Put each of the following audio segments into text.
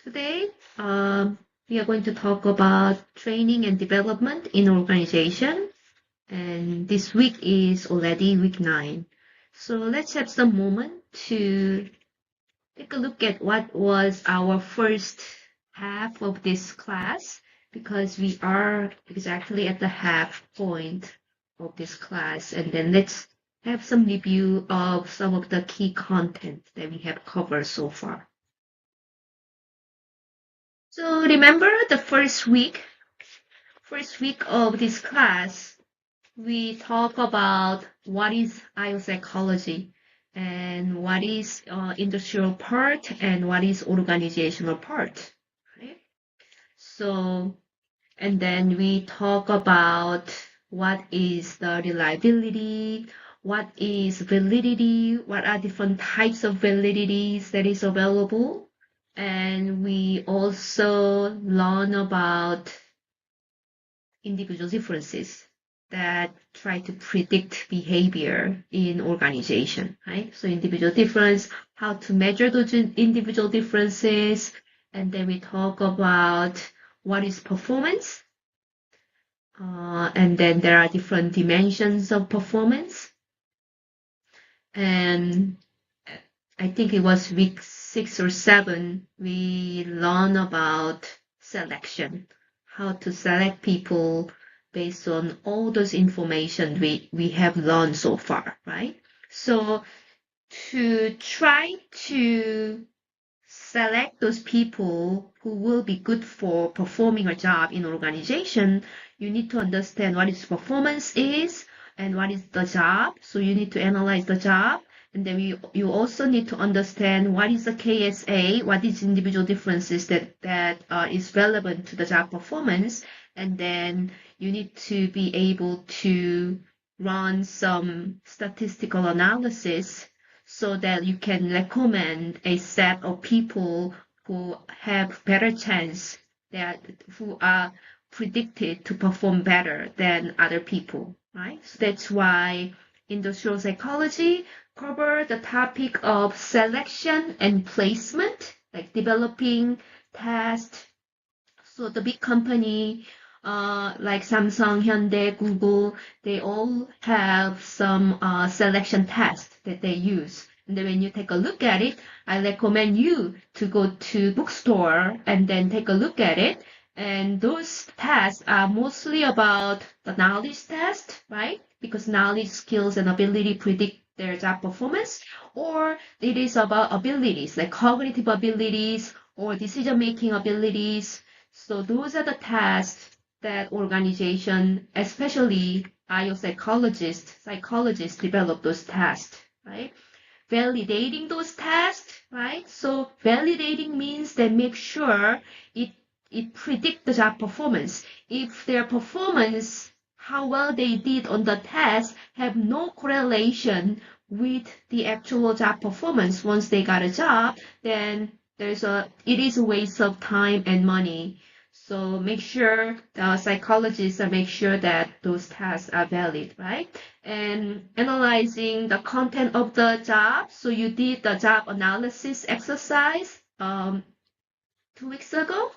Today, we are going to talk about training and development in organization. And this week is already week 9. So let's have some moment to take a look at what was our first half of this class, because we are exactly at the half point of this class. And then let's have some review of some of the key content that we have covered so far. So remember the first week of this class, we talk about what is biopsychology and what is industrial part and what is organizational part. Right? So, and then we talk about what is the reliability, what is validity, what are different types of validities that is available. And we also learn about individual differences that try to predict behavior in organization, right? So individual difference, how to measure those individual differences, and then we talk about what is performance, and then there are different dimensions of performance. And I think it was week 6 or 7, we learn about selection, how to select people based on all those information we have learned so far, right? So to try to select those people who will be good for performing a job in organization, you need to understand what is performance is and what is the job. So you need to analyze the job. And then you also need to understand what is the KSA, what is individual differences that is relevant to the job performance. And then you need to be able to run some statistical analysis so that you can recommend a set of people who have better chance, who are predicted to perform better than other people, right? So that's why industrial psychology cover the topic of selection and placement, like developing test. So the big company, like Samsung, Hyundai, Google, they all have some selection test that they use. And then when you take a look at it, I recommend you to go to bookstore and then take a look at it. And those tests are mostly about the knowledge test, right? Because knowledge, skills, and ability predict their job performance. Or it is about abilities, like cognitive abilities or decision-making abilities. So those are the tasks that organization, especially psychologists develop those tasks, right? Validating those tasks, right? So validating means they make sure it predict the job performance. If their performance, how well they did on the test, have no correlation with the actual job performance once they got a job, then it is a waste of time and money. So make sure the psychologists make sure that those tasks are valid, right? And analyzing the content of the job. So you did the job analysis exercise 2 weeks ago.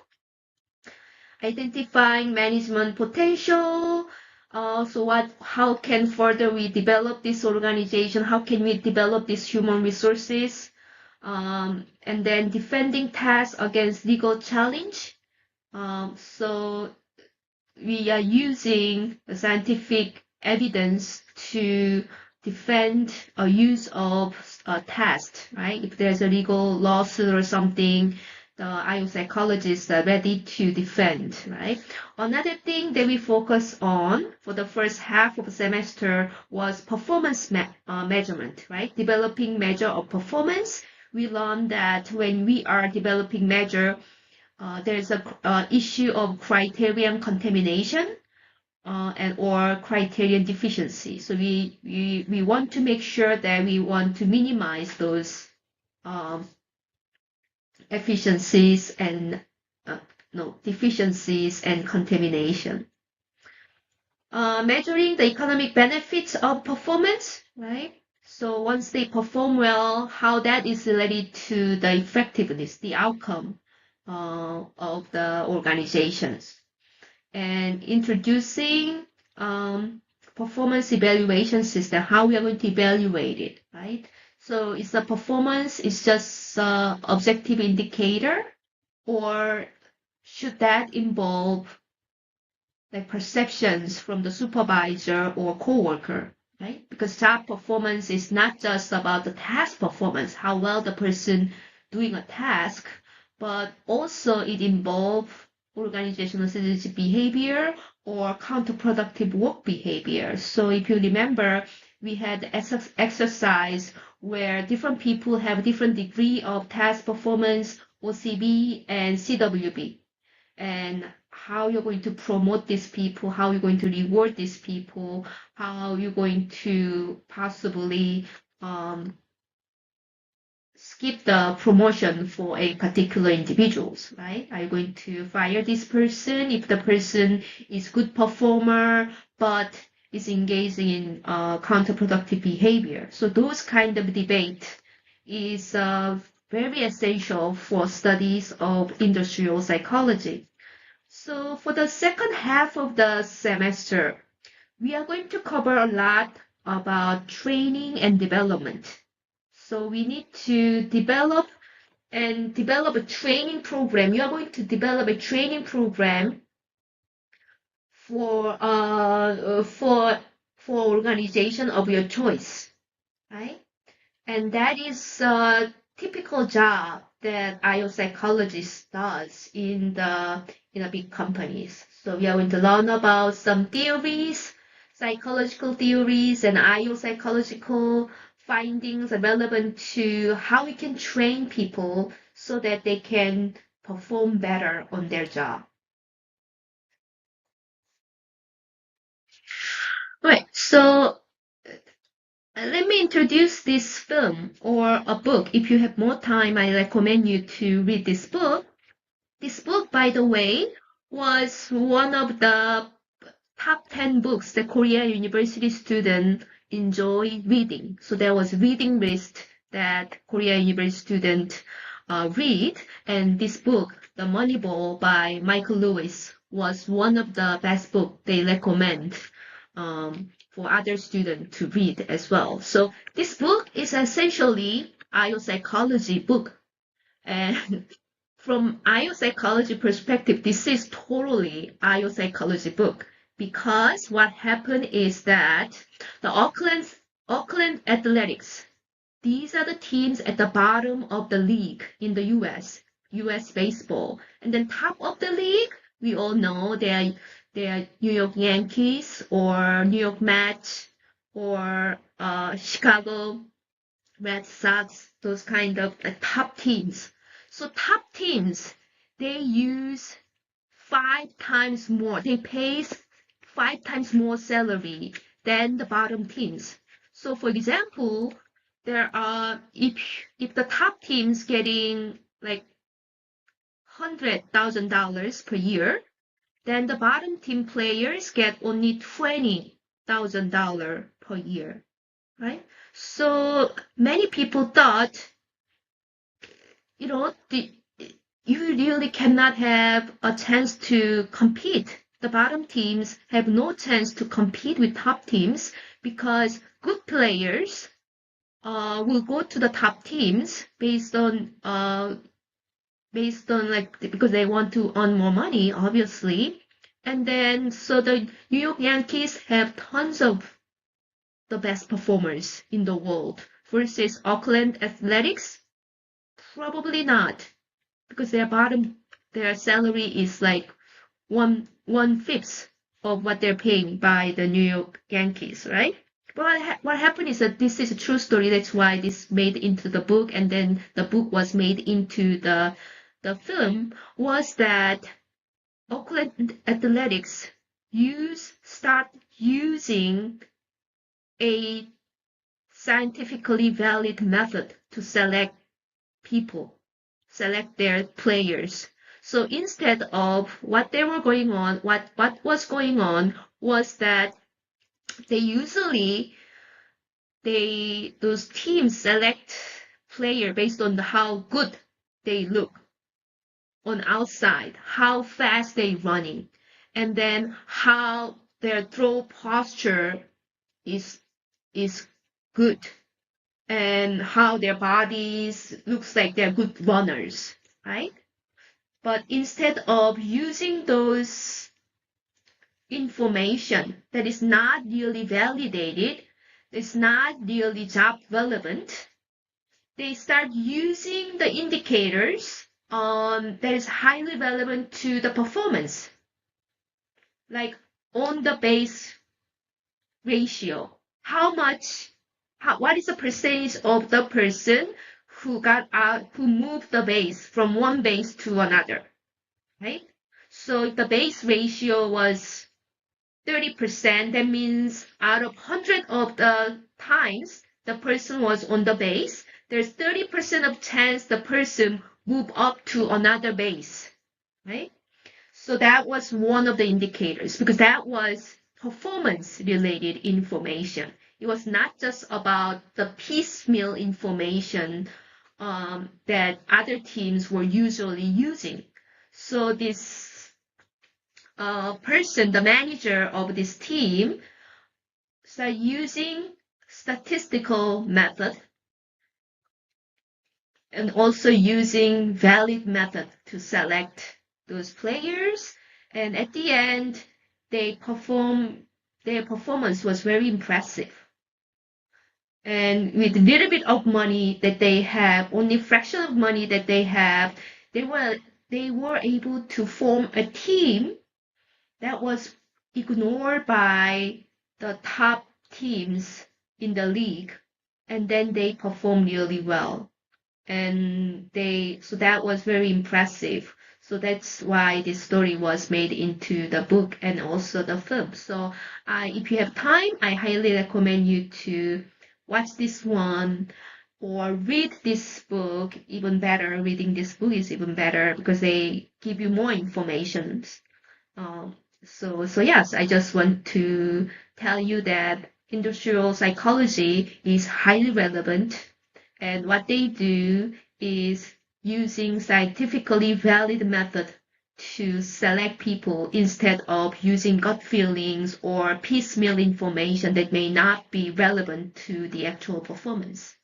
Identifying management potential. How can further we develop this organization? How can we develop these human resources? And then defending tasks against legal challenge. So we are using the scientific evidence to defend a use of a test, right? If there's a legal lawsuit or something, the IO psychologists are ready to defend, right? Another thing that we focus on for the first half of the semester was performance measurement, right? Developing measure of performance. We learned that when we are developing measure, there's a issue of criterion contamination or criterion deficiency. So we want to make sure that we want to minimize those efficiencies and deficiencies and contamination. Measuring the economic benefits of performance, right? So once they perform well, how that is related to the effectiveness, the outcome. of the organizations, and introducing performance evaluation system, how we are going to evaluate it, right? So is the performance is just objective indicator, or should that involve like perceptions from the supervisor or coworker, right? Because job performance is not just about the task performance, how well the person doing a task, but also it involves organizational strategic behavior or counterproductive work behavior. So if you remember, we had exercise where different people have different degree of task performance, OCB and CWB, and how you're going to promote these people, how you're going to reward these people, how you're going to possibly skip the promotion for a particular individuals, right? Are you going to fire this person if the person is good performer but is engaging in counterproductive behavior? So those kind of debate is very essential for studies of industrial psychology. So for the second half of the semester, we are going to cover a lot about training and development. So we need to develop a training program. You are going to develop a training program for organization of your choice, right? And that is a typical job that IO psychologist does in the big companies. So we are going to learn about some theories, psychological theories, and IO psychological findings relevant to how we can train people so that they can perform better on their job. Right. So let me introduce this film or a book. If you have more time, I recommend you to read this book. This book, by the way, was one of the top 10 books that Korea University students enjoy reading. So there was a reading list that Korea University students read, and this book, The Moneyball by Michael Lewis, was one of the best books they recommend for other students to read as well. So this book is essentially IO psychology book. And from IO psychology perspective, this is totally IO psychology book, because what happened is that the Oakland Athletics, these are the teams at the bottom of the league in the US baseball. And then top of the league, we all know they are New York Yankees or New York Mets or Chicago Red Sox, those kind of top teams. So top teams, they use 5 times more, they pay 5 times more salary than the bottom teams. So for example, there are, if the top team's getting like $100,000 per year, then the bottom team players get only $20,000 per year, right? So many people thought, you really cannot have a chance to compete. The bottom teams have no chance to compete with top teams because good players will go to the top teams based on because they want to earn more money, obviously. And then so the New York Yankees have tons of the best performers in the world versus Oakland Athletics. Probably not, because their salary is like one fifth of what they're paying by the New York Yankees, right? But what happened is that this is a true story. That's why this made into the book, and then the book was made into the film. Was that Oakland Athletics start using a scientifically valid method to select their players. So instead of what was going on was that those teams select player based on how good they look. on outside, how fast they running, and then how their throw posture is is good, and how their bodies looks like they're good runners, right? But instead of using those information that is not really validated, it's not really job relevant, they start using the indicators that is highly relevant to the performance, like on the base ratio. What is the percentage of the person who moved the base from one base to another, right? So if the base ratio was 30%, that means out of 100 of the times the person was on the base, there's 30% of chance the person move up to another base, right? So that was one of the indicators, because that was performance related information. It was not just about the piecemeal information that other teams were usually using. So this person, the manager of this team, started using statistical method and also using valid method to select those players. And at the end, their performance was very impressive. And with a little bit of money that they have, only fraction of money that they have, they were able to form a team that was ignored by the top teams in the league, and then they performed really well. And so that was very impressive. So that's why this story was made into the book and also the film. So if you have time, I highly recommend you to watch this one or read this book. Even better, reading this book is even better because they give you more information. So yes, I just want to tell you that industrial psychology is highly relevant, and what they do is using scientifically valid method to select people instead of using gut feelings or piecemeal information that may not be relevant to the actual performance.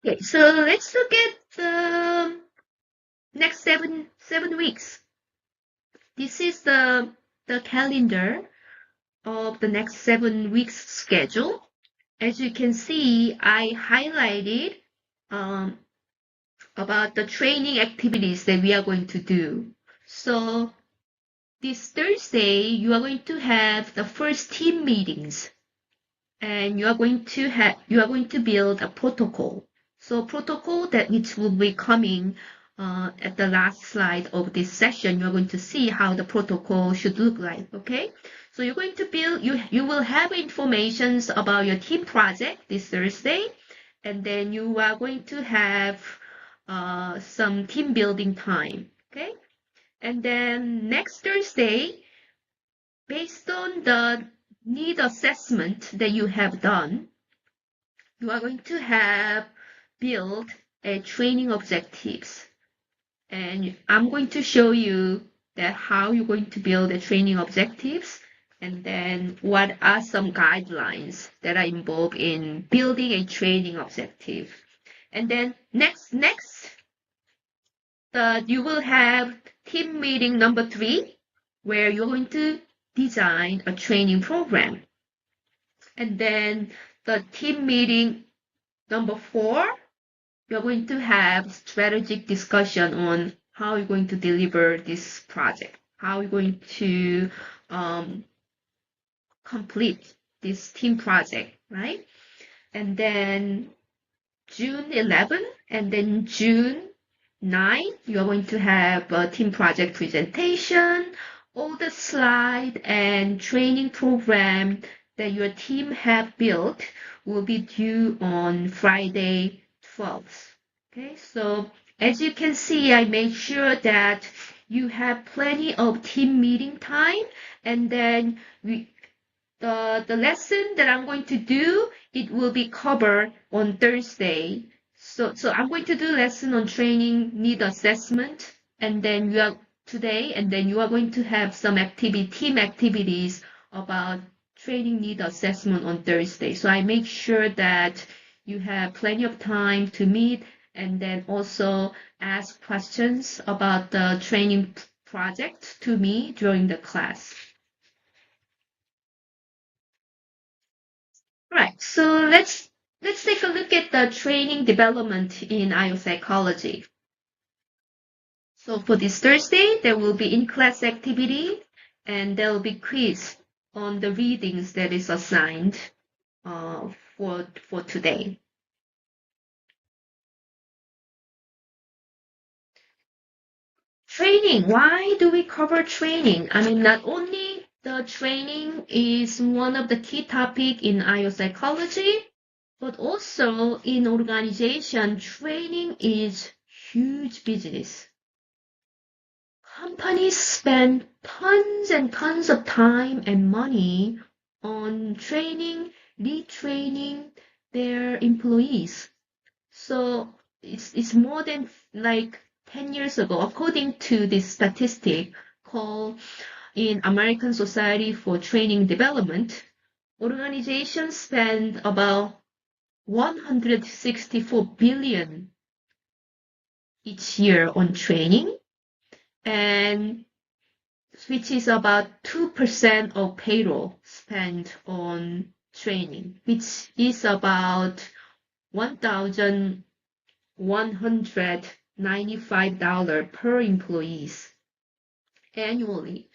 Okay, so let's look at the next seven weeks. This is the calendar of the next 7 weeks schedule. As you can see, I highlighted about the training activities that we are going to do. So this Thursday, you are going to have the first team meetings, and you are going to build a protocol. So protocol that which will be coming at the last slide of this session. You're going to see how the protocol should look like. Okay, so you're going to build. You will have informations about your team project this Thursday, and then you are going to have some team building time. Okay, and then next Thursday, based on the need assessment that you have done, you are going to have build a training objectives. And I'm going to show you that how you're going to build the training objectives, and then what are some guidelines that are involved in building a training objective. And then next, you will have team meeting number 3, where you're going to design a training program. And then the team meeting number 4, you're going to have strategic discussion on how you're going to deliver this project, how you're going to complete this team project, right? And then June 11 and then June 9, you're going to have a team project presentation. All the slide and training program that your team have built will be due on Friday 12th. Okay, so as you can see, I made sure that you have plenty of team meeting time, and then the lesson that I'm going to do, it will be covered on Thursday. So I'm going to do lesson on training need assessment, and then you are today, and then you are going to have some team activities about training need assessment on Thursday. So I make sure that you have plenty of time to meet and then also ask questions about the training project to me during the class. Right. So let's take a look at the training development in IO psychology. So for this Thursday, there will be in-class activity and there will be quiz on the readings that is assigned for today. Training. Why do we cover training? I mean, not only the training is one of the key topic in IO psychology, but also in organization, training is huge business. Companies spend tons and tons of time and money on training, retraining their employees. So it's more than like 10 years ago, according to this statistic called in American Society for Training Development, organizations spend about 164 billion each year on training, and which is about 2% of payroll spent on training, which is about $1,195 per employees annually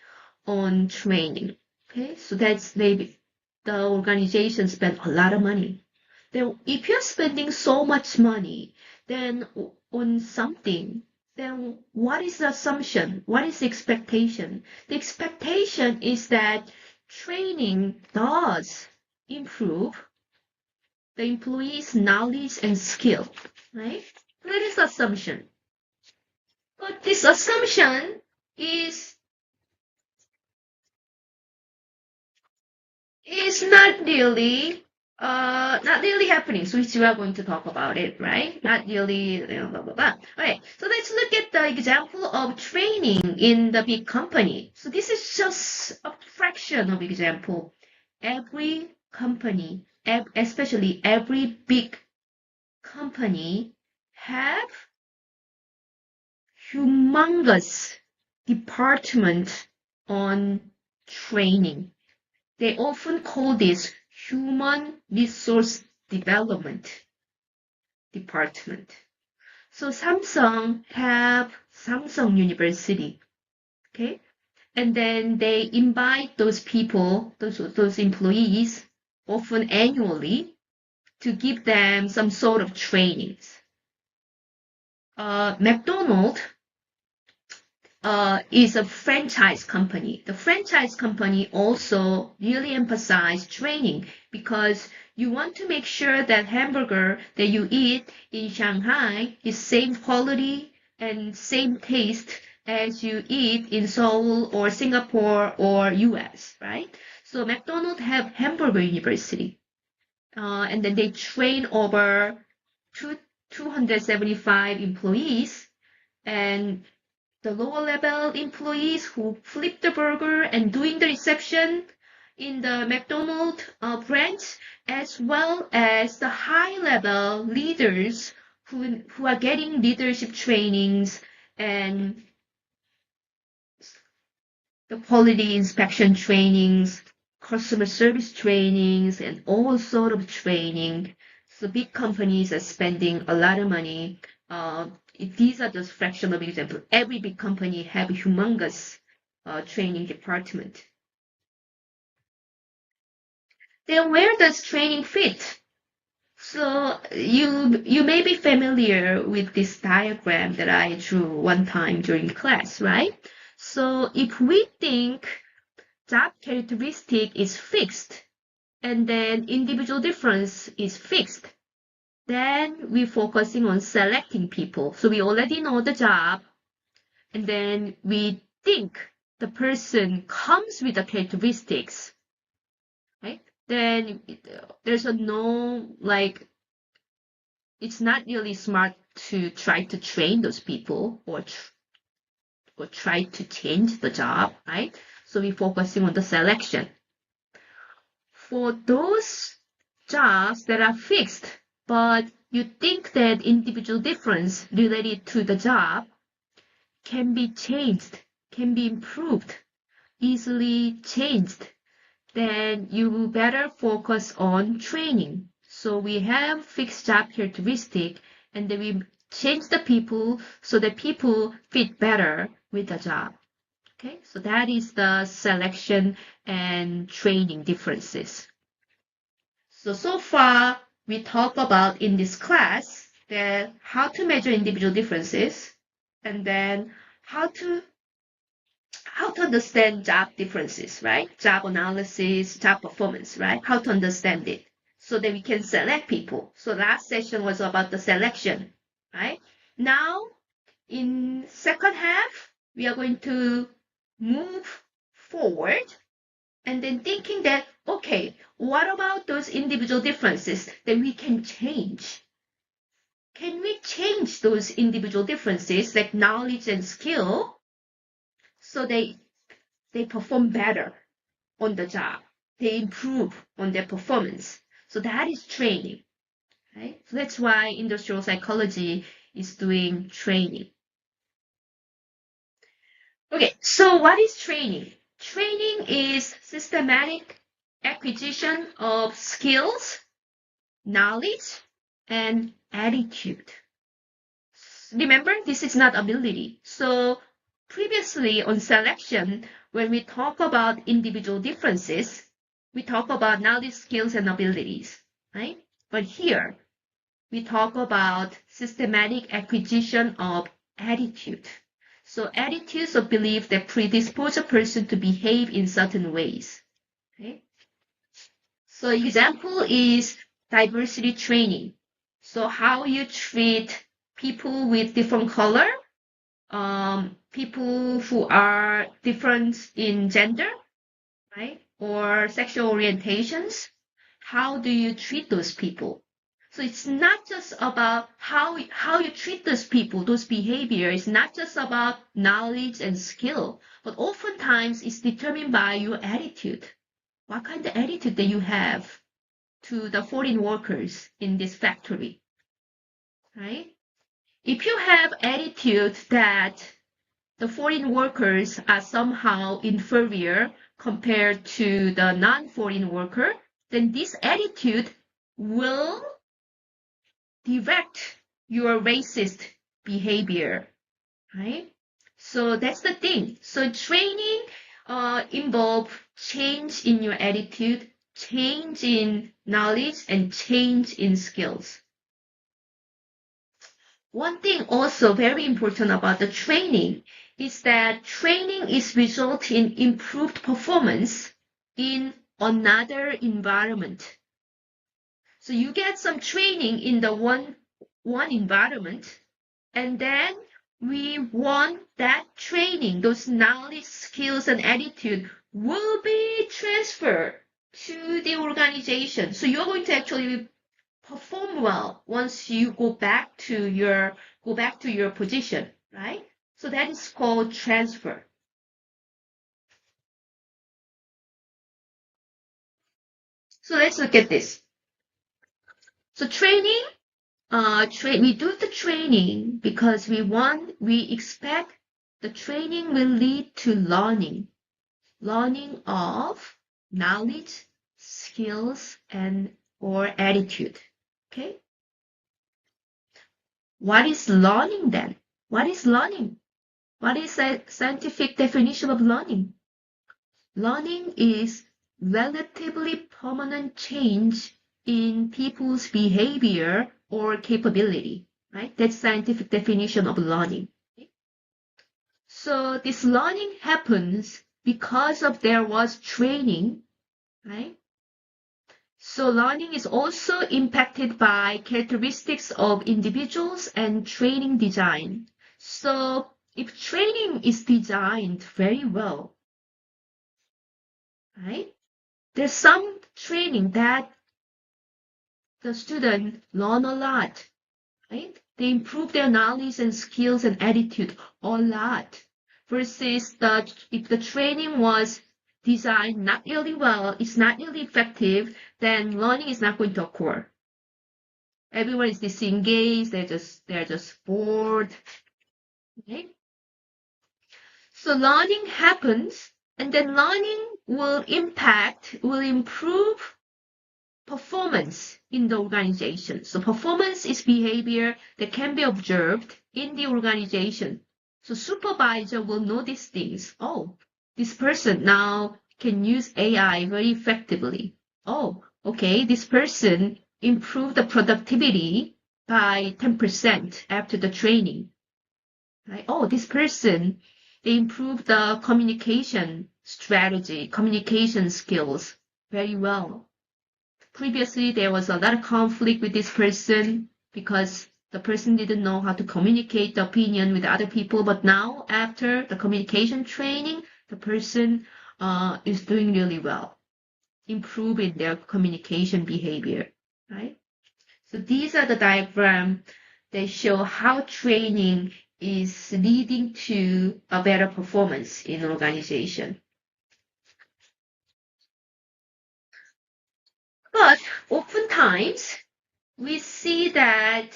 on training. Okay, so that's maybe the organization spend a lot of money. Then if you're spending so much money then on something, then what is the assumption? What is the expectation? The expectation is that training does improve the employee's knowledge and skill, right? That is the assumption. But this assumption is not really happening. So we are going to talk about it, right? Not really, blah, blah, blah. Okay, so let's look at the example of training in the big company. So this is just a fraction of example. Every company, especially every big company, have humongous department on training. They often call this human resource development department. So Samsung have Samsung University, okay? And then they invite those people, those employees, often annually, to give them some sort of trainings. McDonald's is a franchise company. The franchise company also really emphasize training because you want to make sure that hamburger that you eat in Shanghai is same quality and same taste as you eat in Seoul or Singapore or US, right? So McDonald's have Hamburger University. And then they train over 275 employees, and the lower level employees who flip the burger and doing the reception in the McDonald's branch, as well as the high level leaders who are getting leadership trainings and the quality inspection trainings, customer service trainings, and all sort of training. So big companies are spending a lot of money. These are just fraction of example. Every big company have a humongous training department. Then where does training fit? So you may be familiar with this diagram that I drew one time during class, right? So if we think job characteristic is fixed and then individual difference is fixed, then we're focusing on selecting people. So we already know the job, and then we think the person comes with the characteristics, right? Then there's no it's not really smart to try to train those people or try to change the job, right? So we're focusing on the selection. For those jobs that are fixed, but you think that individual difference related to the job can be changed, can be improved, easily changed, then you better focus on training. So we have fixed job characteristic, and then we change the people so that people fit better with the job. Okay, so that is the selection and training differences. So far we talked about in this class that how to measure individual differences, and then how to understand job differences, right? Job analysis, job performance, right? How to understand it so that we can select people. So last session was about the selection, right? Now, in second half, we are going to move forward and then thinking that, okay, what about those individual differences that we can change? Can we change those individual differences like knowledge and skill so they perform better on the job? They improve on their performance. So that is training, right? So that's why industrial psychology is doing training. Okay, so what is training? Training is systematic acquisition of skills, knowledge, and attitude. Remember, this is not ability. So previously on selection, when we talk about individual differences, we talk about knowledge, skills, and abilities, right? But here, we talk about systematic acquisition of attitude. So attitudes or belief that predispose a person to behave in certain ways. Okay? So example is diversity training. So how you treat people with different color, people who are different in gender, right? Or sexual orientations. How do you treat those people? So it's not just about how you treat those people, those behaviors, not just about knowledge and skill, but oftentimes it's determined by your attitude. What kind of attitude that you have to the foreign workers in this factory, right? If you have attitude that the foreign workers are somehow inferior compared to the non-foreign worker, then this attitude will direct your racist behavior, right? So that's the thing. So training involves change in your attitude, change in knowledge, and change in skills. One thing also very important about the training is that training is result in improved performance in another environment. So you get some training in the one environment, and then we want that training, those knowledge, skills, and attitude will be transferred to the organization. So you're going to actually perform well once you go back to your position, right? So that is called transfer. So let's look at this. So training, we do the training because we expect the training will lead to learning of knowledge, skills, and or attitude. Okay. What is learning then? What is learning? What is a scientific definition of learning? Learning is relatively permanent change in people's behavior or capability, right? That's scientific definition of learning. So this learning happens because of there was training, right? So learning is also impacted by characteristics of individuals and training design. So if training is designed very well, right? There's some training that the student learn a lot they improve their knowledge and skills and attitude a lot. Versus if the training was designed not really well, it's not really effective, then learning is not going to occur. Everyone is disengaged, they're just bored. Okay? So learning happens, and then learning will improve performance in the organization. So performance is behavior that can be observed in the organization. So supervisor will notice things. Oh, this person now can use AI very effectively. Oh, okay, this person improved the productivity by 10% after the training. Right? Oh, this person, they improved the communication strategy, communication skills very well. Previously, there was a lot of conflict with this person because the person didn't know how to communicate the opinion with other people. But now, after the communication training, the person is doing really well, improving their communication behavior, right? So these are the diagrams that show how training is leading to a better performance in an organization. But oftentimes, we see that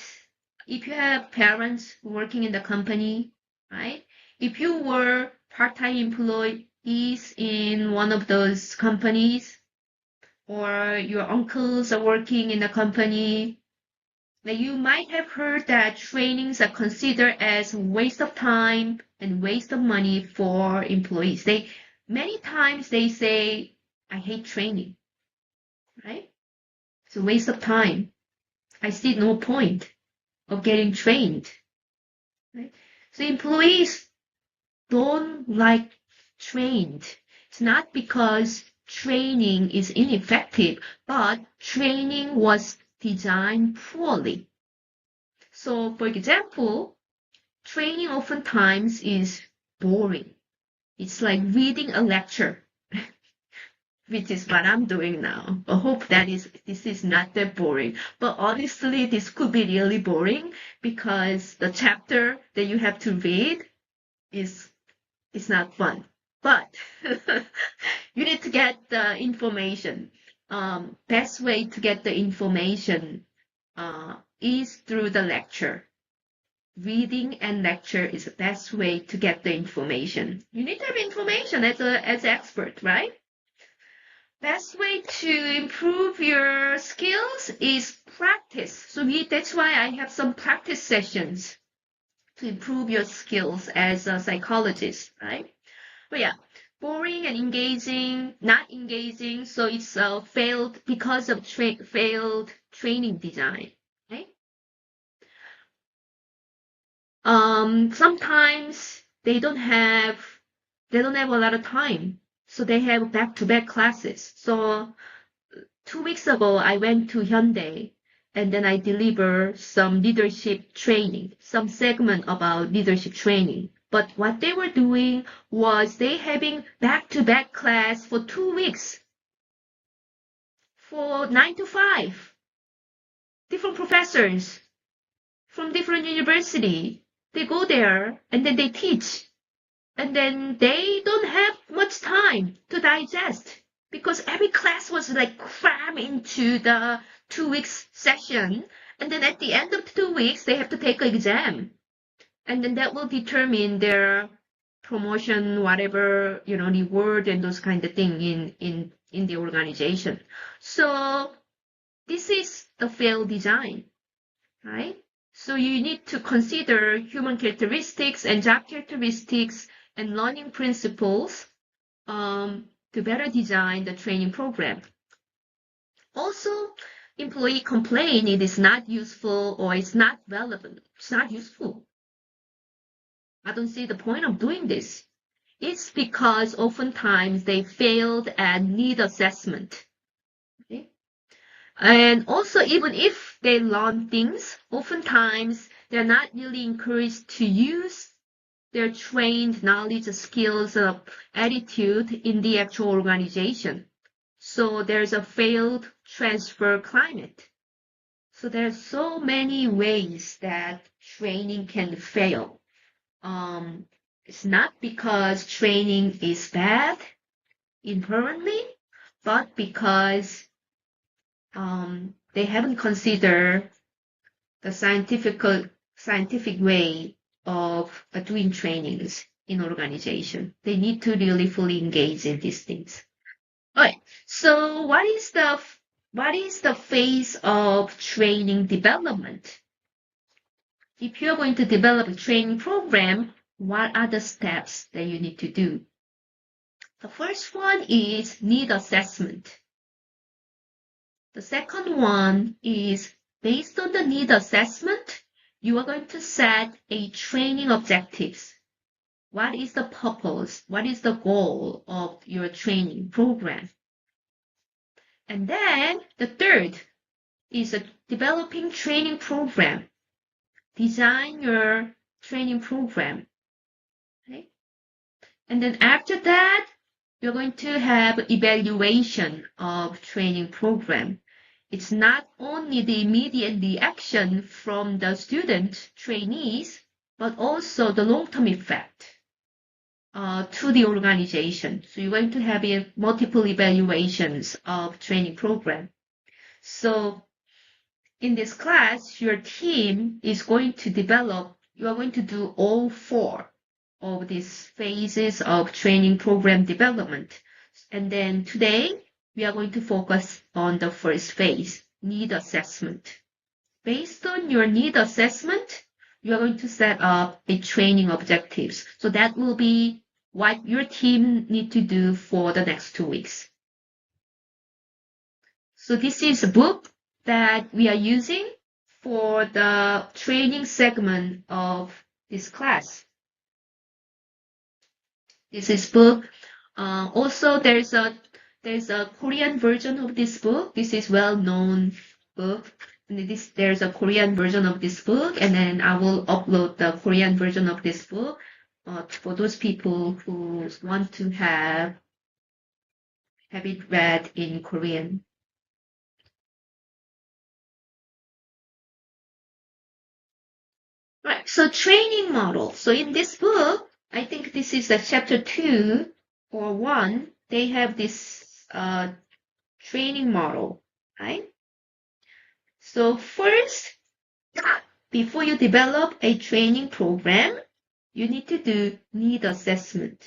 if you have parents working in the company, right? If you were part-time employees in one of those companies, or your uncles are working in a company, that you might have heard that trainings are considered as a waste of time and waste of money for employees. Many times they say, I hate training, right? It's a waste of time. I see no point of getting trained, right? So employees don't like trained. It's not because training is ineffective, but training was designed poorly. So, for example, training oftentimes is boring. It's like reading a lecture, which is what I'm doing now. I hope this is not that boring. But honestly, this could be really boring because the chapter that you have to read is not fun. But you need to get the information. Best way to get the information is through the lecture. Reading and lecture is the best way to get the information. You need to have information as an expert, right? Best way to improve your skills is practice. So that's why I have some practice sessions to improve your skills as a psychologist, right? But yeah, boring and engaging, not engaging, so it's failed because of failed training design, right? Sometimes they don't have a lot of time, so they have back-to-back classes. So 2 weeks ago, I went to Hyundai, and then I delivered some leadership training, some segment about leadership training. But what they were doing was they having back-to-back class for 2 weeks, for 9 to 5, different professors from different university. They go there and then they teach. And then they don't have much time to digest because every class was like crammed into the 2 weeks session. And then at the end of 2 weeks, they have to take an exam. And then that will determine their promotion, whatever, reward and those kind of thing in the organization. So this is the failed design, right? So you need to consider human characteristics and job characteristics and learning principles to better design the training program. Also, employee complain it is not useful or it's not relevant. It's not useful. I don't see the point of doing this. It's because oftentimes they failed at need assessment. Okay? And also, even if they learn things, oftentimes they're not really encouraged to use their trained knowledge, skills, attitude in the actual organization. So there's a failed transfer climate. So there's so many ways that training can fail. It's not because training is bad inherently, but because they haven't considered the scientific way of doing trainings in organization. They need to really fully engage in these things. All right. So what is the phase of training development? If you're going to develop a training program, what are the steps that you need to do? The first one is need assessment. The second one is based on the need assessment, you are going to set a training objectives. What is the purpose? What is the goal of your training program? And then the third is developing training program. Design your training program. Okay? And then after that, you're going to have evaluation of training program. It's not only the immediate reaction from the student trainees, but also the long-term effect to the organization. So you're going to have multiple evaluations of training program. So in this class, your team is going to develop, you are going to do all four of these phases of training program development. And then today, we are going to focus on the first phase, need assessment. Based on your need assessment, you are going to set up a training objectives. So that will be what your team need to do for the next 2 weeks. So this is a book that we are using for the training segment of this class. This is book. Also, there's a Korean version of this book. This is well-known book. There's a Korean version of this book, and then I will upload the Korean version of this book for those people who want to have it read in Korean. Right. So training model. So in this book, I think this is a chapter 2 or 1. They have this training model, right? So first, before you develop a training program, you need to do need assessment.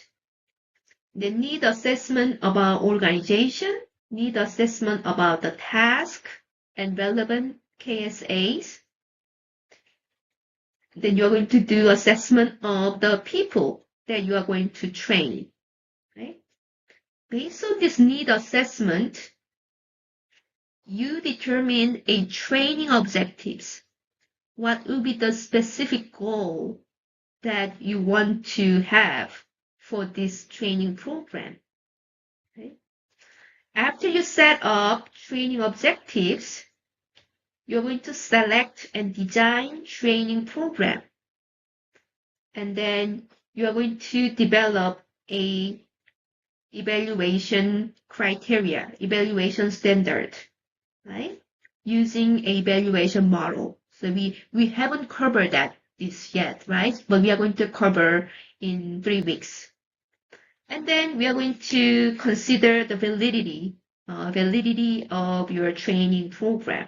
The need assessment about organization, need assessment about the task and relevant KSAs. Then you're going to do assessment of the people that you are going to train, right? Based on this need assessment, you determine a training objectives. What will be the specific goal that you want to have for this training program? Okay? After you set up training objectives, you're going to select and design training program. And then you are going to develop a evaluation criteria, evaluation standard, right? Using a evaluation model. So we haven't covered this yet, right? But we are going to cover in 3 weeks. And then we are going to consider the validity of your training program,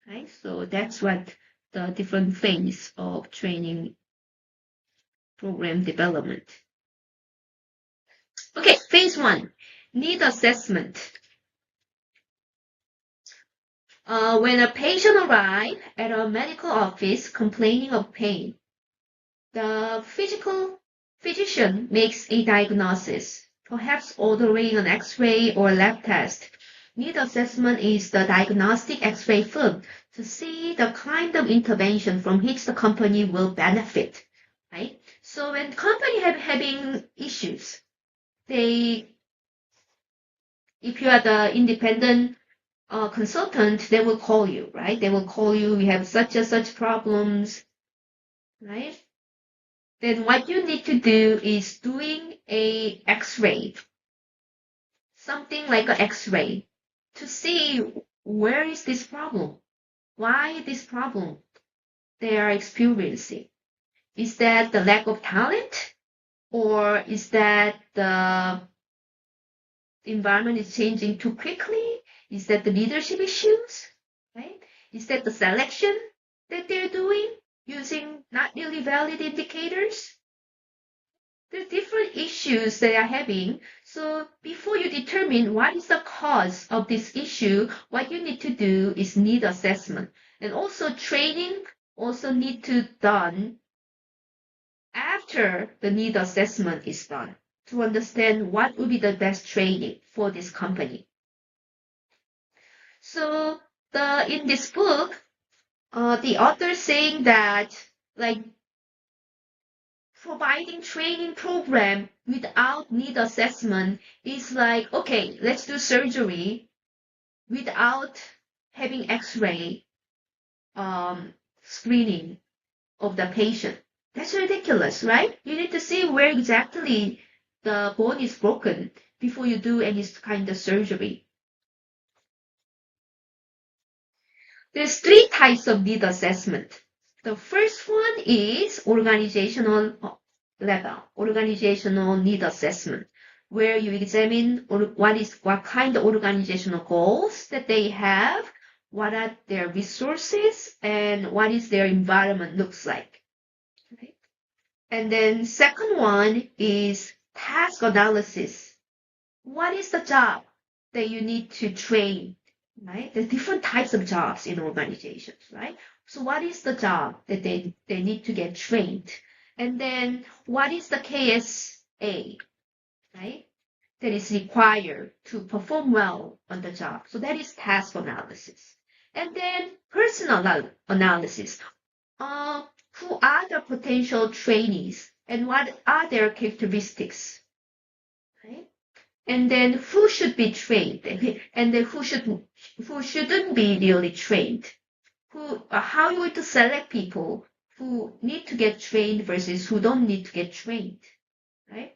right? So that's what the different phase of training program development. Okay, phase 1, need assessment. When a patient arrives at a medical office complaining of pain, the physician makes a diagnosis, perhaps ordering an X-ray or lab test. Need assessment is the diagnostic X-ray film to see the kind of intervention from which the company will benefit, right? So when the company having issues, if you are the independent consultant, they will call you, right? They will call you, we have such and such problems, right? Then what you need to do is doing a X-ray, something like an X-ray, to see where is this problem. why this problem they are experiencing. Is that the lack of talent? Or is that the environment is changing too quickly? Is that the leadership issues? Right? Is that the selection that they're doing using not really valid indicators? There's different issues they are having. So before you determine what is the cause of this issue, what you need to do is need assessment. And also training also need to done after the need assessment is done to understand what would be the best training for this company. So in this book, the author saying that like providing training program without need assessment is like, okay, let's do surgery without having x-ray screening of the patient. That's ridiculous, right? You need to see where exactly the bone is broken before you do any kind of surgery. There's three types of need assessment. The first one is organizational level, organizational need assessment, where you examine what kind of organizational goals that they have, what are their resources, and what is their environment looks like. Right? And then second one is task analysis. What is the job that you need to train? Right? There's different types of jobs in organizations, right? So what is the job that they need to get trained? And then what is the KSA, right? That is required to perform well on the job. So that is task analysis. And then personal analysis. Who are the potential trainees and what are their characteristics, right? And then who should be trained and then who shouldn't be really trained. How are you going to select people who need to get trained versus who don't need to get trained, right?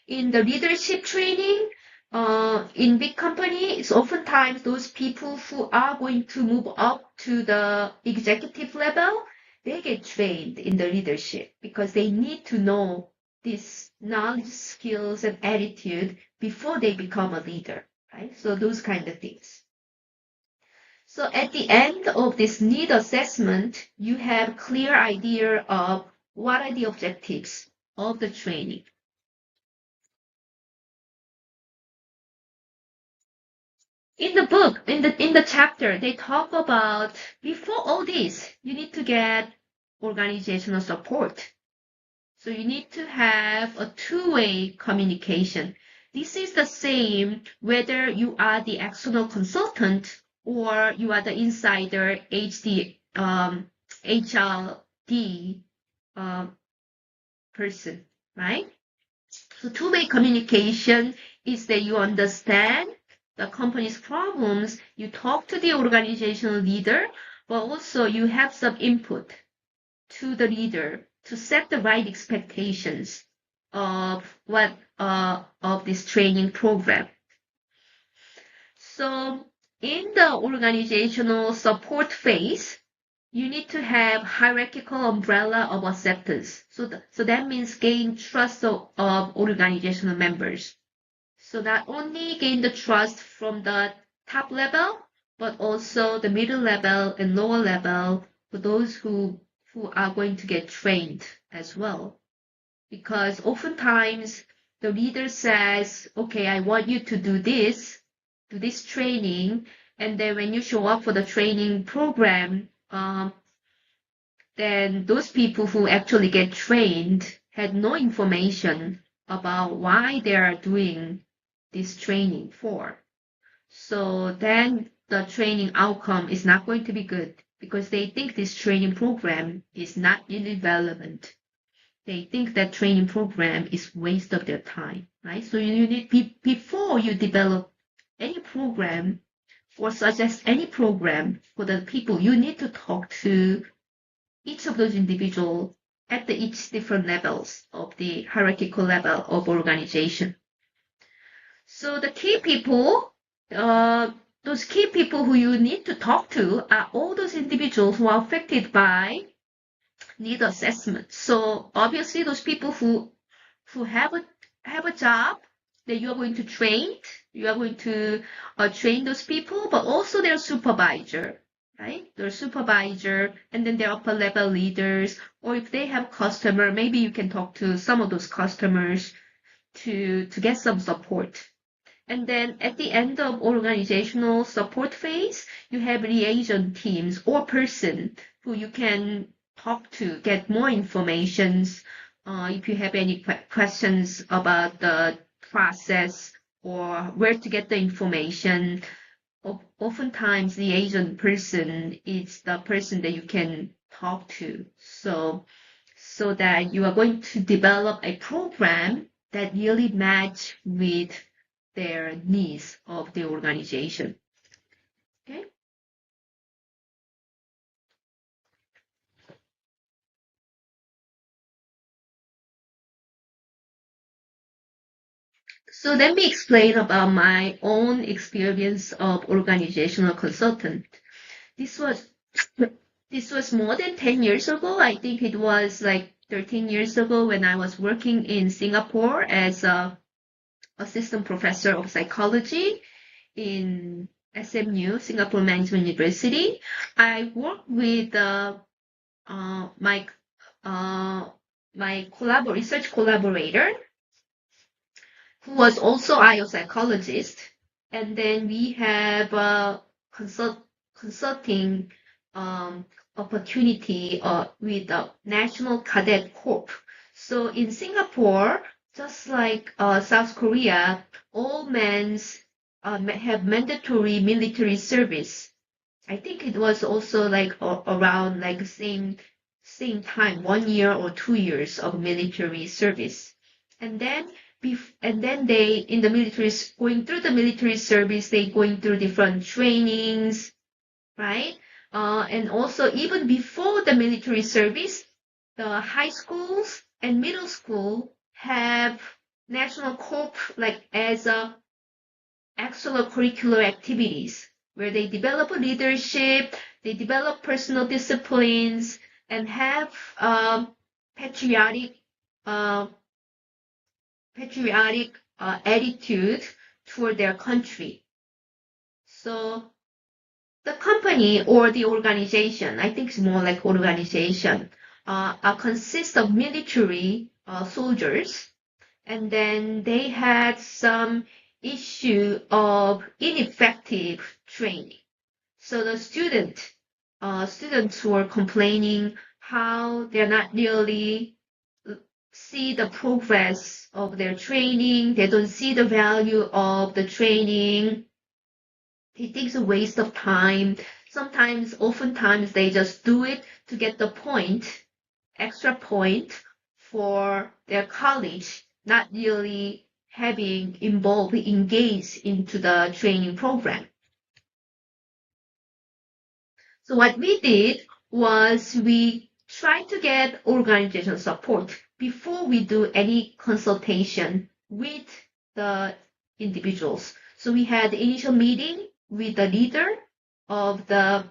In the leadership training, in big companies, oftentimes those people who are going to move up to the executive level, they get trained in the leadership because they need to know this knowledge, skills, and attitude before they become a leader, right? So those kind of things. So at the end of this need assessment, you have clear idea of what are the objectives of the training. In the book, in the chapter, they talk about before all this, you need to get organizational support. So you need to have a two-way communication. This is the same whether you are the external consultant or you are the insider HRD person, right? So two-way communication is that you understand the company's problems, you talk to the organizational leader, but also you have some input to the leader to set the right expectations of of this training program. So in the organizational support phase, you need to have hierarchical umbrella of acceptance. So that means gain trust of organizational members. So not only gain the trust from the top level, but also the middle level and lower level for those who are going to get trained as well. Because oftentimes the leader says, okay, I want you to do this training. And then when you show up for the training program, then those people who actually get trained had no information about why they are doing this training for. So then the training outcome is not going to be good because they think this training program is not really relevant. They think that training program is waste of their time, right? So you need, before you develop any program or suggest any program for the people, you need to talk to each of those individuals at each different levels of the hierarchical level of organization. So the key people, those key people who you need to talk to are all those individuals who are affected by need assessment. So obviously those people who have a job that you are going to train, you are going to train those people, but also their supervisor, right? Their supervisor, and then their upper level leaders, or if they have customer, maybe you can talk to some of those customers to get some support. And then at the end of organizational support phase, you have liaison teams or person who you can talk to, get more information. If you have any questions about the process or where to get the information, oftentimes the liaison person is the person that you can talk to. So that you are going to develop a program that really match with their needs of the organization. Okay. So let me explain about my own experience of organizational consultant. This was this was more than 10 years ago. I think it was like 13 years ago when I was working in Singapore as a assistant professor of psychology in SMU, Singapore Management University. I worked with my research collaborator, who was also IO psychologist, and then we have a consulting opportunity with the National Cadet Corps. So in Singapore, just like South Korea, all men have mandatory military service. I think it was also like around like same time, 1 year or 2 years of military service. And then they in the military, going through the military service, they going through different trainings, right? And also even before the military service, the high schools and middle school have national corps like as a extracurricular activities where they develop leadership, they develop personal disciplines, and have patriotic uh, attitude toward their country. So the company or the organization, I think it's more like organization, consists of military soldiers, and then they had some issue of ineffective training. So the students were complaining how they're not really see the progress of their training. They don't see the value of the training. They think it's a waste of time. Oftentimes they just do it to get the extra point for their college, not really engaged into the training program. So what we did was we tried to get organizational support before we do any consultation with the individuals. So we had the initial meeting with the leader of the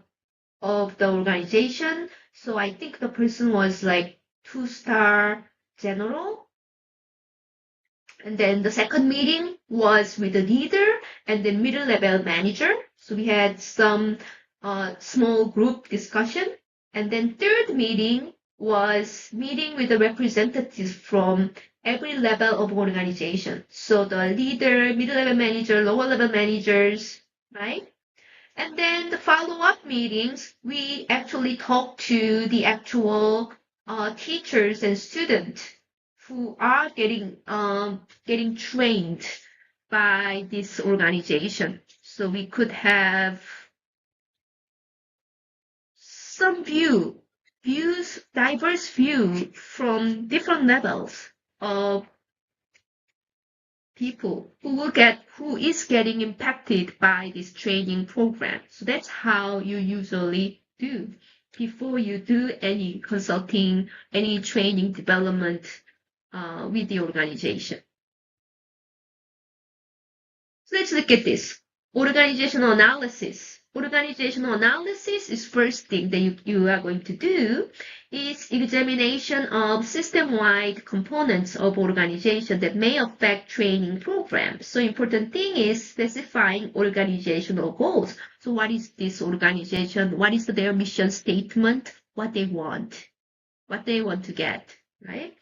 organization. So I think the person was like 2-star general. And then the second meeting was with the leader and the middle level manager. So we had some small group discussion. And then third meeting was meeting with the representatives from every level of organization. So the leader, middle level manager, lower level managers, right? And then the follow-up meetings, we actually talk to the actual teachers and students who are getting trained by this organization. So we could have some diverse view from different levels of people who is getting impacted by this training program. So that's how you usually do before you do any consulting, any training development with the organization. So let's look at this. organizational analysis. Organizational analysis is first thing that you are going to do is examination of system-wide components of organization that may affect training programs. So important thing is specifying organizational goals. So what is this organization? What is their mission statement? What they want to get, right?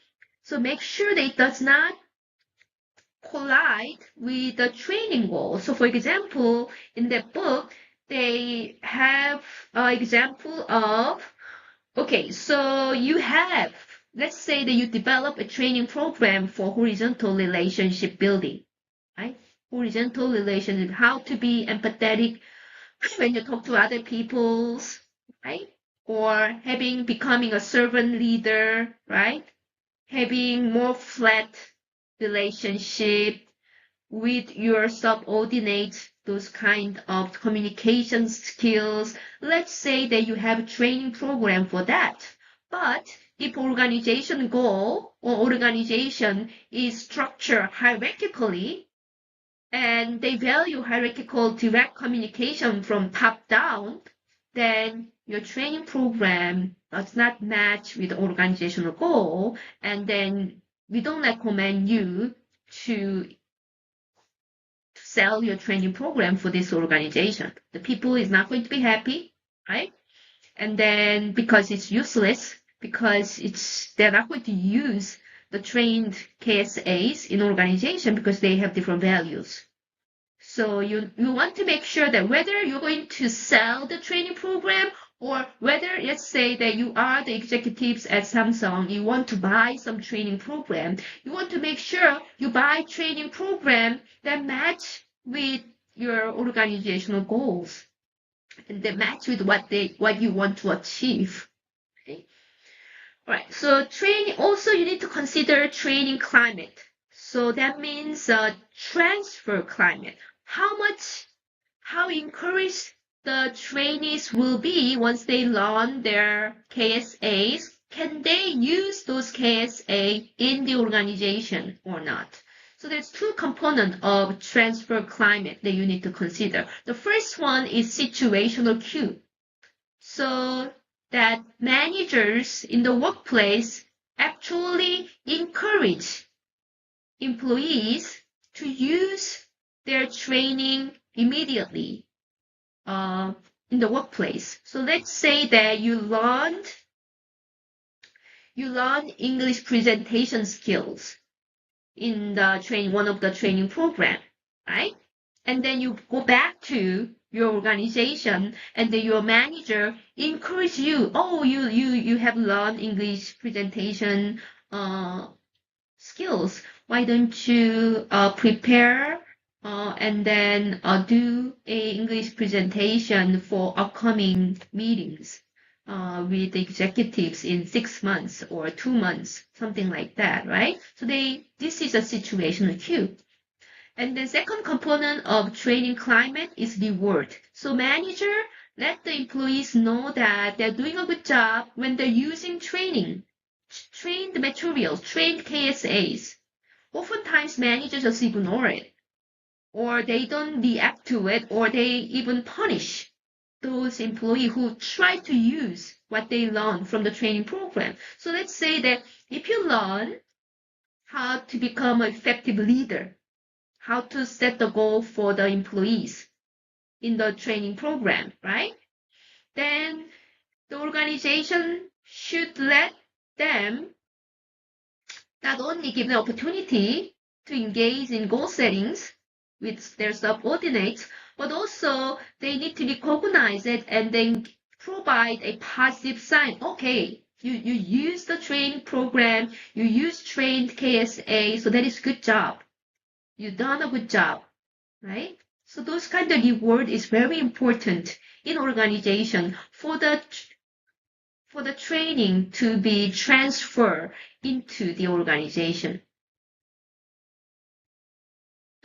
So make sure that it does not collide with the training goal. So for example, in that book, they have an example of, okay, so you have, let's say that you develop a training program for horizontal relationship building, right? Horizontal relationship, how to be empathetic when you talk to other people, right? Or becoming a servant leader, right? Having more flat relationship with your subordinates, those kind of communication skills. Let's say that you have a training program for that. But if organization goal or organization is structured hierarchically, and they value hierarchical direct communication from top down, then your training program does not match with the organizational goal, and then we don't recommend you to sell your training program for this organization. The people is not going to be happy, right? And then because it's useless, because they're not going to use the trained KSAs in organization because they have different values. So you want to make sure that whether you're going to sell the training program or whether, let's say that you are the executives at Samsung, you want to buy some training program, you want to make sure you buy training program that match with your organizational goals and that match with what you want to achieve. Okay. All right. So training, also you need to consider training climate. So that means transfer climate. How encouraged the trainees will be once they learn their KSAs. Can they use those KSA in the organization or not? So there's two components of transfer climate that you need to consider. The first one is situational cue. So that managers in the workplace actually encourage employees to use their training immediately in the workplace. So let's say that you learn English presentation skills in the one of the training program, right? And then you go back to your organization and then your manager encourage you, oh, you have learned English presentation skills. Why don't you prepare and then do a English presentation for upcoming meetings with the executives in 6 months or 2 months, something like that, right? So this is a situational cue. And the second component of training climate is reward. So manager, let the employees know that they're doing a good job when they're using trained materials, trained KSAs. Oftentimes managers just ignore it, or they don't react to it, or they even punish those employees who try to use what they learn from the training program. So let's say that if you learn how to become an effective leader, how to set the goal for the employees in the training program, right? Then the organization should let them not only give the opportunity to engage in goal settings with their subordinates, but also they need to recognize it and then provide a positive sign. Okay, you use the training program, you use trained KSA, so that is good job. You've done a good job, right? So those kind of reward is very important in organization for the training to be transferred into the organization.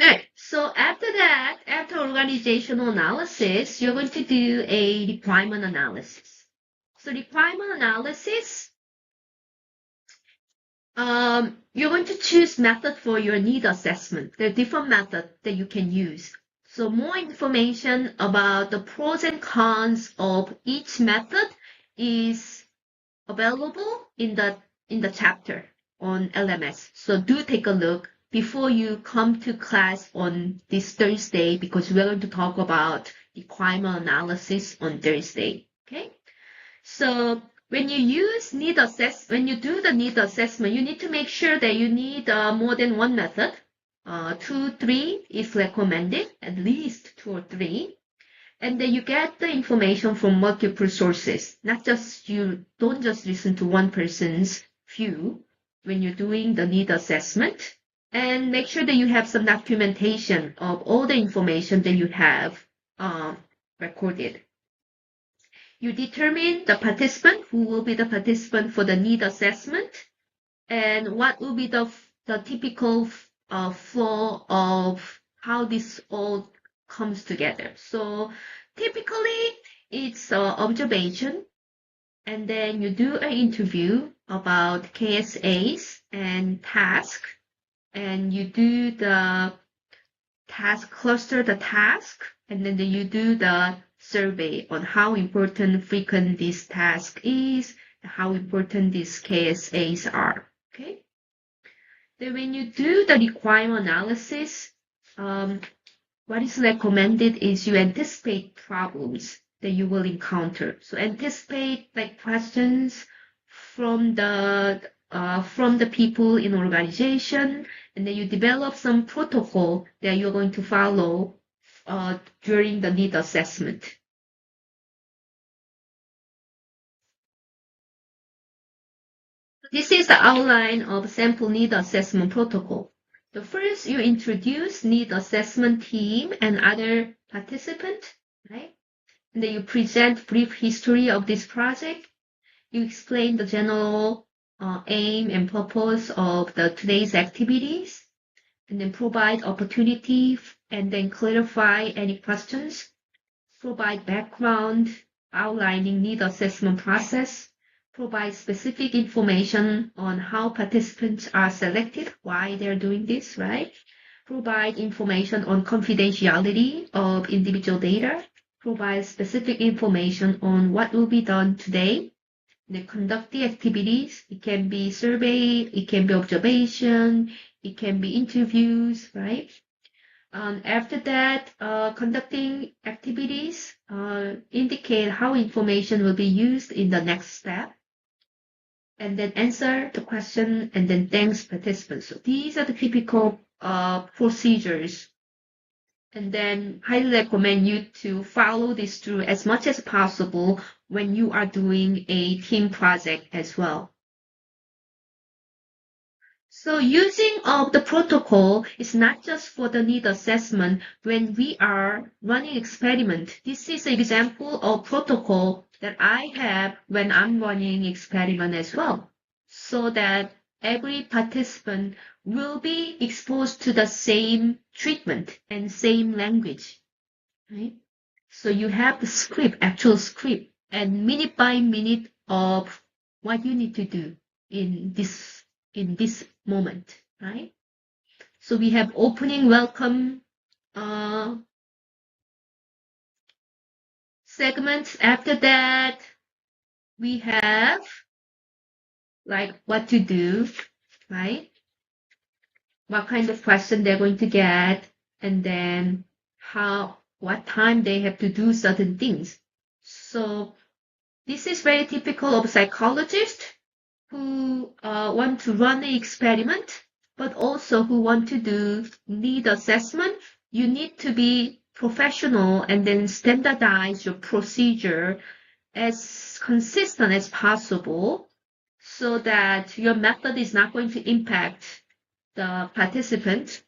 Right. So after that, after organizational analysis, you're going to do a requirement analysis. So requirement analysis, you're going to choose method for your need assessment. There are different methods that you can use. So more information about the pros and cons of each method is available in the chapter on LMS. So do take a look before you come to class on this Thursday, because we're going to talk about requirement analysis on Thursday. Okay. So when when you do the need assessment, you need to make sure that you need more than one method. 2, 3 is recommended, at least 2 or 3. And then you get the information from multiple sources. You don't just listen to one person's view when you're doing the need assessment. And make sure that you have some documentation of all the information that you have recorded. You determine the participant, who will be the participant for the need assessment, and what will be the typical flow of how this all comes together. So typically it's observation, and then you do an interview about KSAs and task, and you do the task, cluster the task, and then you do the survey on how important frequent this task is, how important these KSAs are. Okay. Then when you do the requirement analysis, what is recommended is you anticipate problems that you will encounter. So anticipate like questions from the people in organization, and then you develop some protocol that you're going to follow during the need assessment. This is the outline of sample need assessment protocol. So first, you introduce need assessment team and other participants, right? And then you present brief history of this project. You explain the general aim and purpose of today's activities, and then provide opportunity and then clarify any questions. Provide background outlining need assessment process. Provide specific information on how participants are selected, why they're doing this, right? Provide information on confidentiality of individual data. Provide specific information on what will be done today. They conduct the activities. It can be survey, it can be observation, it can be interviews, right? After that, conducting activities indicate how information will be used in the next step, and then answer the question, and then thanks participants. So these are the typical procedures, and then highly recommend you to follow this through as much as possible when you are doing a team project as well. So using of the protocol is not just for the need assessment when we are running experiment. This is an example of protocol that I have when I'm running experiment as well, so that every participant will be exposed to the same treatment and same language, right? So you have the script, actual script, and minute by minute of what you need to do in this moment, right? So we have opening welcome segments. After that, we have like what to do, right? What kind of question they're going to get, and then what time they have to do certain things. So this is very typical of psychologists who want to run the experiment, but also who want to do need assessment. You need to be professional and then standardize your procedure as consistent as possible, so that your method is not going to impact the participant.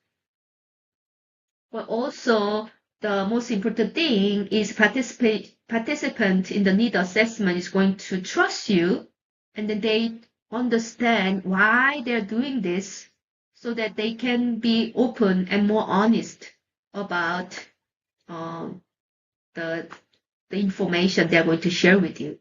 But also, the most important thing is participant in the need assessment is going to trust you, and then they understand why they're doing this, so that they can be open and more honest about the information they're going to share with you.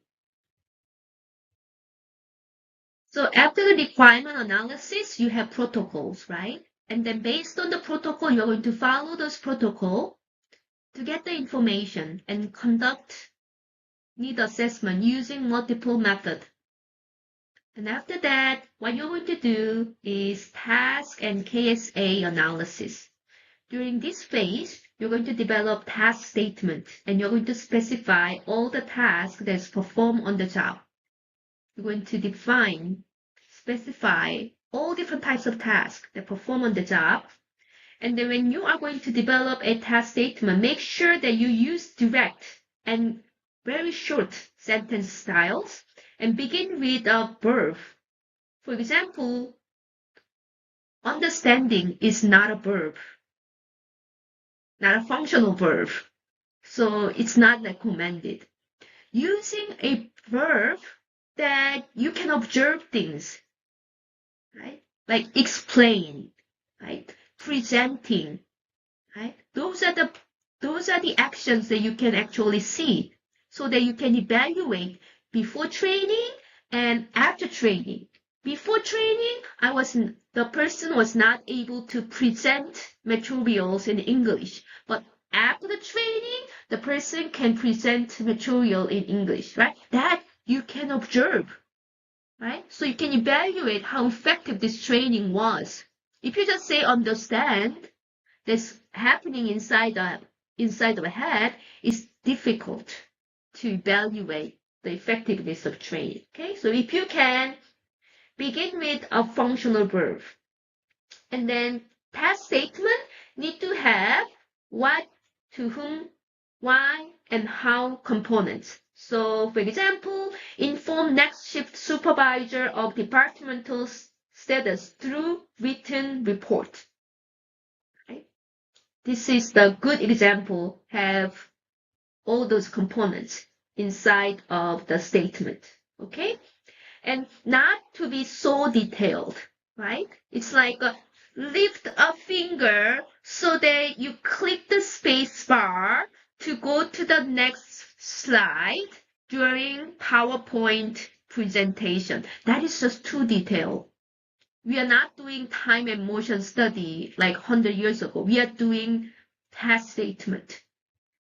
So after the requirement analysis, you have protocols, right? And then based on the protocol, you're going to follow those protocol. to get the information and conduct need assessment using multiple methods. And after that, what you're going to do is task and KSA analysis. During this phase, you're going to develop task statement and you're going to specify all the tasks that's performed on the job. You're going to specify all different types of tasks that perform on the job. And then when you are going to develop a task statement, make sure that you use direct and very short sentence styles and begin with a verb. For example, understanding is not a verb, not a functional verb. So it's not recommended. Using a verb that you can observe things, right? Like explain, right? Presenting, right? Those are the actions that you can actually see so that you can evaluate before training and after training. Before training, the person was not able to present materials in English, but after the training, the person can present material in English, right? That you can observe, right? So you can evaluate how effective this training was. If you just say understand, that's happening inside of a head, it's difficult to evaluate the effectiveness of training. Okay, so if you can begin with a functional verb, and then task statement need to have what, to whom, why, and how components. So, for example, inform next shift supervisor of departmental status through written report. Right? This is the good example, have all those components inside of the statement. Okay? And not to be so detailed, right? It's like lift a finger so that you click the space bar to go to the next slide during PowerPoint presentation. That is just too detailed. We are not doing time and motion study like 100 years ago. We are doing task statement,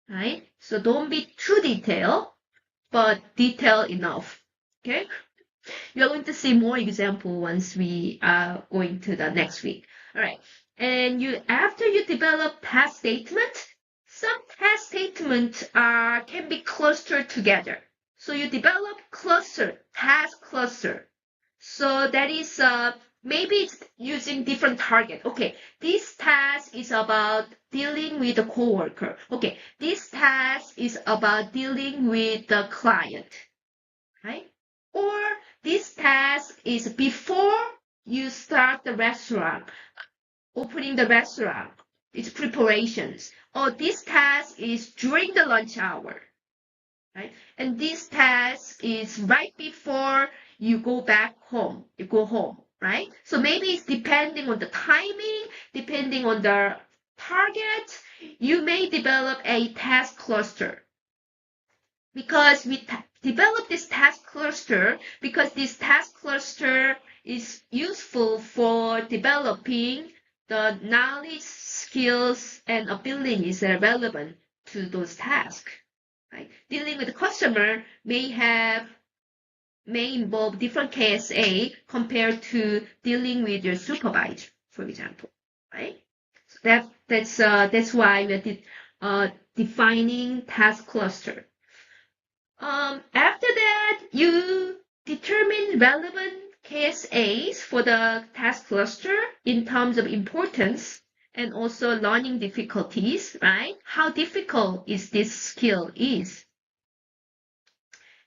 right? So don't be too detailed, but detailed enough, okay? You're going to see more example once we are going to the next week. All right. And after you develop task statement, some task statements can be clustered together. So you develop task cluster. So that is maybe it's using different target. Okay, this task is about dealing with the coworker. Okay, this task is about dealing with the client, right? Or this task is before you start the restaurant, opening the restaurant. It's preparations. Or this task is during the lunch hour, right? And this task is right before you go home, right? So maybe it's depending on the timing, depending on the target, you may develop a task cluster. Because we develop this task cluster because this task cluster is useful for developing the knowledge, skills, and abilities that are relevant to those tasks. Right? Dealing with the customer may involve different KSA compared to dealing with your supervisor, for example. Right? So that's why we're defining task cluster. After that, you determine relevant KSAs for the task cluster in terms of importance and also learning difficulties, right? How difficult is this skill is.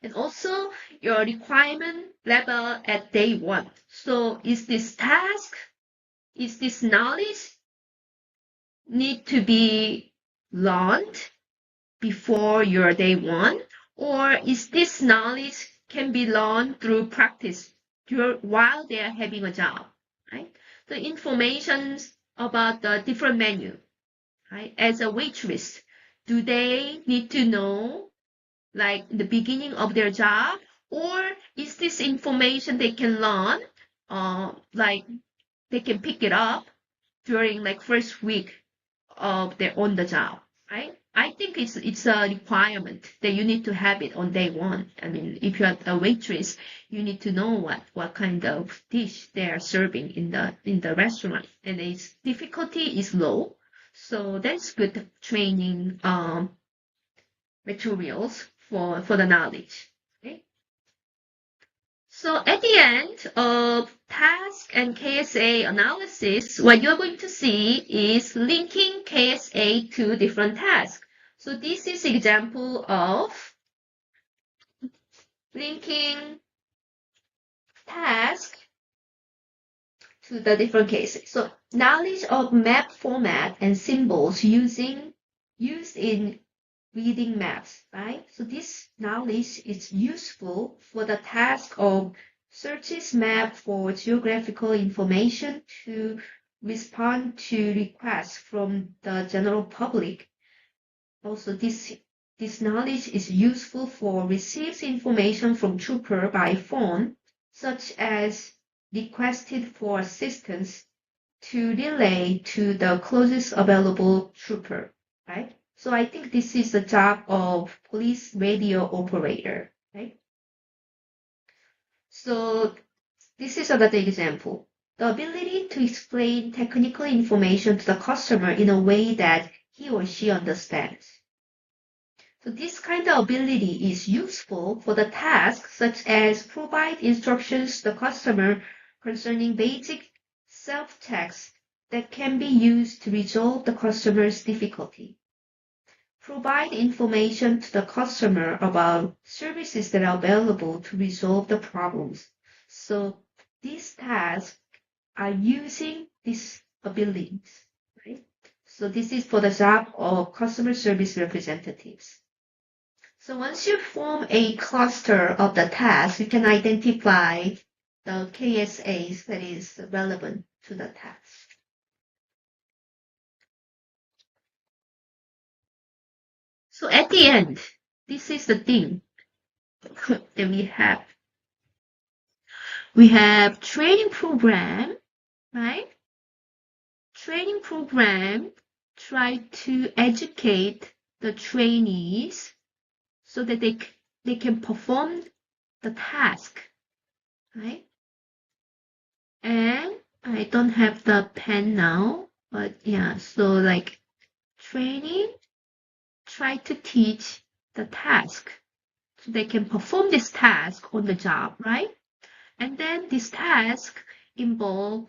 And also your requirement level at day 1. So is this knowledge need to be learned before your day 1? Or is this knowledge can be learned through practice while they are having a job, right? The information about the different menu, right? As a waitress, do they need to know like the beginning of their job? Or is this information they can learn, like they can pick it up during like first week of their on the job, right? I think it's a requirement that you need to have it on day one. I mean, if you're a waitress, you need to know what kind of dish they are serving in the restaurant, and its difficulty is low. So that's good training materials for the knowledge. Okay. So at the end of task and KSA analysis, what you're going to see is linking KSA to different tasks. So this is example of linking task to the different cases. So knowledge of map format and symbols used in reading maps, right? So this knowledge is useful for the task of searches map for geographical information to respond to requests from the general public. Also, this knowledge is useful for receives information from trooper by phone, such as requested for assistance to relay to the closest available trooper, right? So I think this is the job of police radio operator, right? So this is another example. The ability to explain technical information to the customer in a way that he or she understands. So this kind of ability is useful for the tasks such as provide instructions to the customer concerning basic self-text that can be used to resolve the customer's difficulty. Provide information to the customer about services that are available to resolve the problems. So these tasks are using these abilities, right? So this is for the job of customer service representatives. So once you form a cluster of the tasks, you can identify the KSAs that is relevant to the task. So at the end, this is the thing that we have. We have training program, right? Training program try to educate the trainees so that they can perform the task, right? And I don't have the pen now, but yeah, so like training try to teach the task so they can perform this task on the job, right? And then this task involve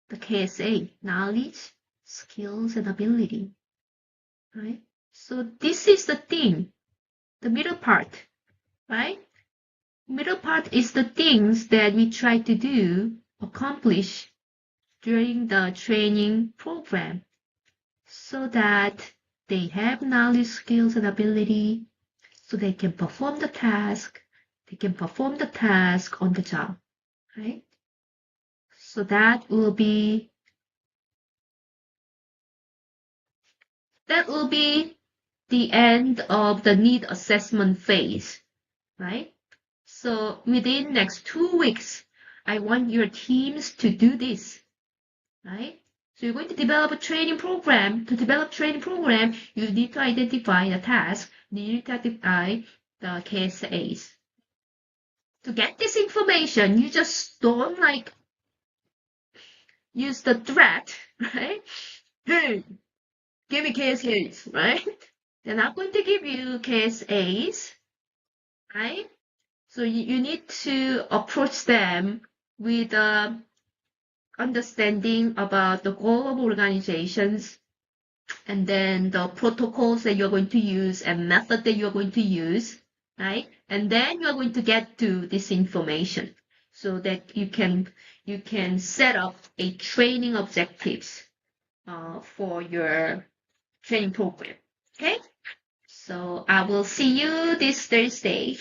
the KSA, knowledge, skills, and ability, right? So this is the thing, the middle part, right? Middle part is the things that we try to do, accomplish during the training program so that they have knowledge, skills, and ability so they can perform the task. They can perform the task on the job, right? So that will be the end of the need assessment phase, right? So within next 2 weeks, I want your teams to do this, right? So you're going to develop a training program. To develop training program, you need to identify the task. You need to identify the KSAs. To get this information, you just don't like use the threat, right? Hey, give me KSAs, right? They're not going to give you KSAs, right? So you need to approach them with understanding about the goal of organizations and then the protocols that you're going to use and method that you're going to use, right? And then you're going to get to this information so that you can set up a training objectives for your training program. Okay? So I will see you this Thursday.